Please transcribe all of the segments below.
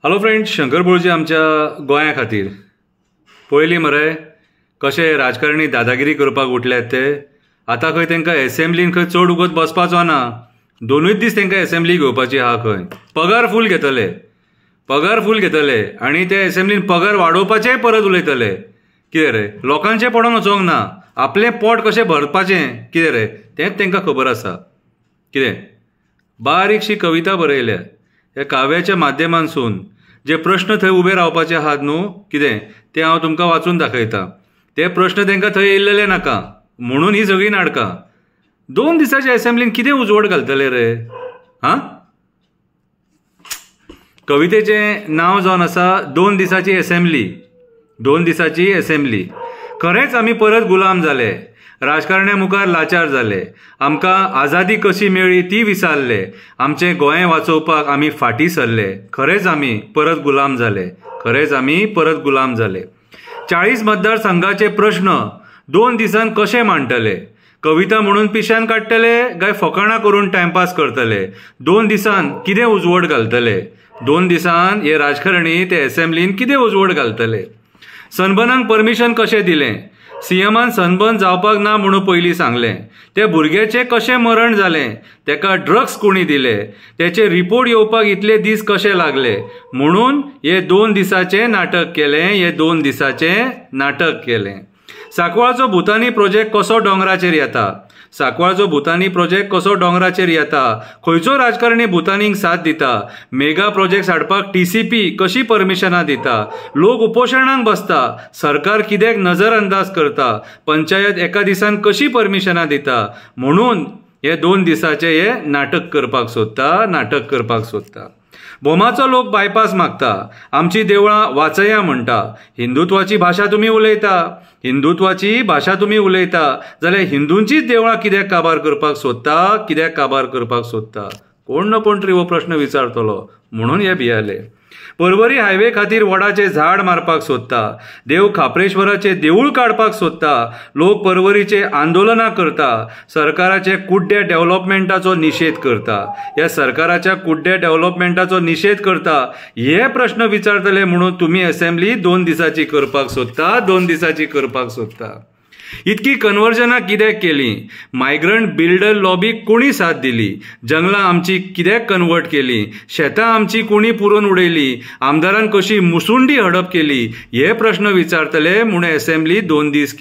Hello friends, Shankar बोळजी आमच्या गोंया खातीर पयलीं मरे कशे राजकारणी दादागिरी करपाक उठल्यात ते आतां खंय तांकां एसेंब्लीन खंय चड उगत बसपाचो ना। दोनूच दीस तांकां एसेंब्ली घेवपाची आहा। खंय पगार फूल घेतले आनी ते एसेंब्लीन पगार वाडोवपाचेय परत उलयतले। कितें रे, लोकांचें पडोन वचोंक ना, आपलें पोट कशें भरपाचें कितें रे तेंच तांकां खबर आसा। कितें बारीकशी कविता बरयल्या ह्या काव्याच्या माध्यमांसून जे प्रश्न थंय उबे रावपाचे आहात न्हू, कितें ते हांव तुमकां वाचून दाखयतां। ते प्रश्न तांकां थंय येयल्लेले नाका म्हणून ही सगळी नाटकां। 2 दिसाच्या एसेंब्लीन कितें उजवड घालतले रे? हां, कवितेचें नांव जावन आसा 2 दिसाची एसेंब्ली। 2 दिसाची एसेंब्ली। खरेंच आमी परत गुलाम जाले, राजकारण्या मुखार लाचार जाले, आमकां आझादी कशी मेळ्ळी ती विसारले, आमचें गोंय वाचोवपाक आमी फाटीं सरले। खरेंच आमी परत गुलाम जाले, खरेंच आमी परत गुलाम जाले। 40 मतदारसंघाचे प्रश्न 2 दिसान कशे मांडटले? कविता म्हणून पिश्यान काडटले काय फकाणां करून टायमपास करतले? 2 दिसान कितें उजवड घालतले? 2 दिसान हे राजकारणी ते एसेंब्लीन कितें उजवड घालतले? सनबर्नाक परमिशन कशें दिलें? सीएमान सनबर्न जावपाक ना म्हणून पयलीं सांगलें। त्या भुरग्याचें कशें मरण जालें? तेका ड्रग्स कोणी दिले? तेचे रिपोर्ट येवपाक इतले दीस कशे लागले? म्हणून हे 2 दिसाचें नाटक केलें, हे 2 दिसाचें नाटक केलें। सांकवाळचो भुतानी प्रोजेक्ट कसो दोंगराचेर येता? सांकवाळचो भुतानी प्रोजेक्ट कसो दोंगराचेर येता? खंयचो राजकारणी भुतानीक साथ दिता? मेगा प्रोजेक्ट हाडपाक TCP कशी परमिशनां दिता? लोक उपोशणांक बसता, सरकार कित्याक नजर अंदाज करता? पंचायत एका दिसान कशी परमिशनां दिता? म्हणून हे 2 दिसाचे हे नाटक करपाक सोदता। बोमाचो लोक बायपास मागता, आमची देवळां वाचया म्हणटा। हिंदुत्वाची भाशा तुमी उलयता जाल्यार हिंदूंचीच देवळां कित्याक काबार करपाक सोदता? कोण ना कोण तरी हो प्रश्न विचारतलो म्हणून हे भियाले। पर्वरी हायवे खातीर वडाचे झाड मारपाक सोदता, देव खापरेश्वराचे देवूळ काडपाक सोदता, लोक पर्वरीचे आंदोलनां करता, सरकाराचे कुड्ड्या डेव्हलपमेंटाचो निशेध करता। ह्या सरकाराच्या कुड्ड्या डेव्हलपमेंटाचो निशेध करता हे प्रश्न विचारतले म्हणून तुम्ही एसेंब्ली 2 दिसाची करपाक सोदता। इतकी कन्वर्जनां कित्याक केली? मायग्रंट बिल्डर लॉबीक कोणी साथ दिली? जंगलां आमची कित्याक कन्वर्ट केली? शेतां आमची कोणी पुरोवन उडयली? आमदारान कशी मुसुंडी हडप केली? हे प्रश्न विचारतले म्हणून एसेंब्ली 2 दीस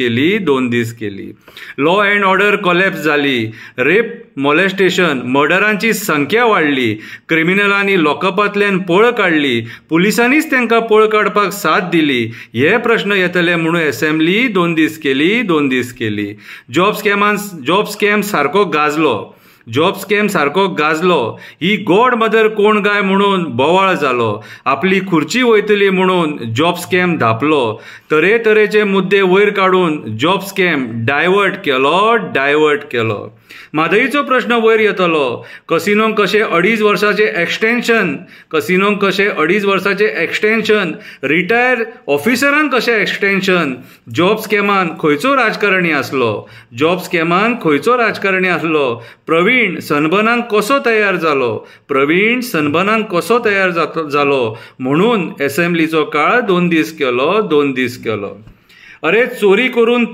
केली। लॉ अँड ऑर्डर कोलॅप्स जाली, रेप मॉलेस्टेशन मर्डरांची संख्या वाडली, क्रिमिनलांनी लॉकअपांतल्यान पळ काडली, पुलिसांनीच तांकां पळ काडपाक साथ दिली। हे प्रश्न येतले म्हणून एसेंब्ली 2 दीस केली। जॉब स्कॅम सारको गाजलो, ही गॉड मदर कोण गाय म्हणून बोवाळ जालो, आपली खुर्ची वयतली म्हणून जॉब स्कॅम धापलो, तरेतरेचे मुद्दे वयर काडून जॉब स्कॅम डायवर्ट केलो। म्हादईचो प्रश्न वयर येतलो, कसिनोंक कशे 2.5 वर्साचे एक्सटेन्शन, रिटायर ऑफिसरांक कशें एक्सटेन्शन? जॉब स्कॅमान खंयचो राजकारणी आसलो? प्रवीण सनबर्नाक कसो तयार जालो? म्हणून एसेंब्लीचो काळ 2 दीस केलो। अरे चोरी करून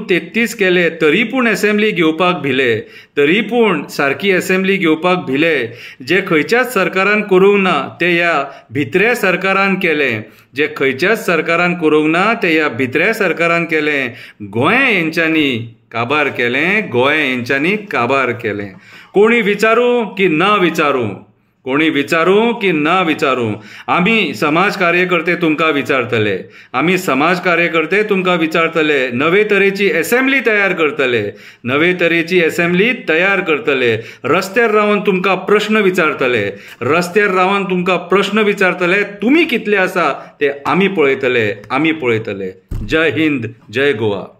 33 केले, तरी पूण एसेंब्ली घेवपाक भिले। जे खंयच्याच सरकारान करूंक ना ते ह्या भित्र्या सरकारान केलें। गोंय हेंच्यांनी काबार केलें। कोणी विचारूं की ना विचारूं, आमी समाज कार्यकर्ते तुमकां विचारतले, नवे तरेची एसेंब्ली तयार करतले, रस्त्यार रावन तुमकां विचारतले, तुमी कितले आसा ते आमी पळयतले। जय हिंद, जय गोवा।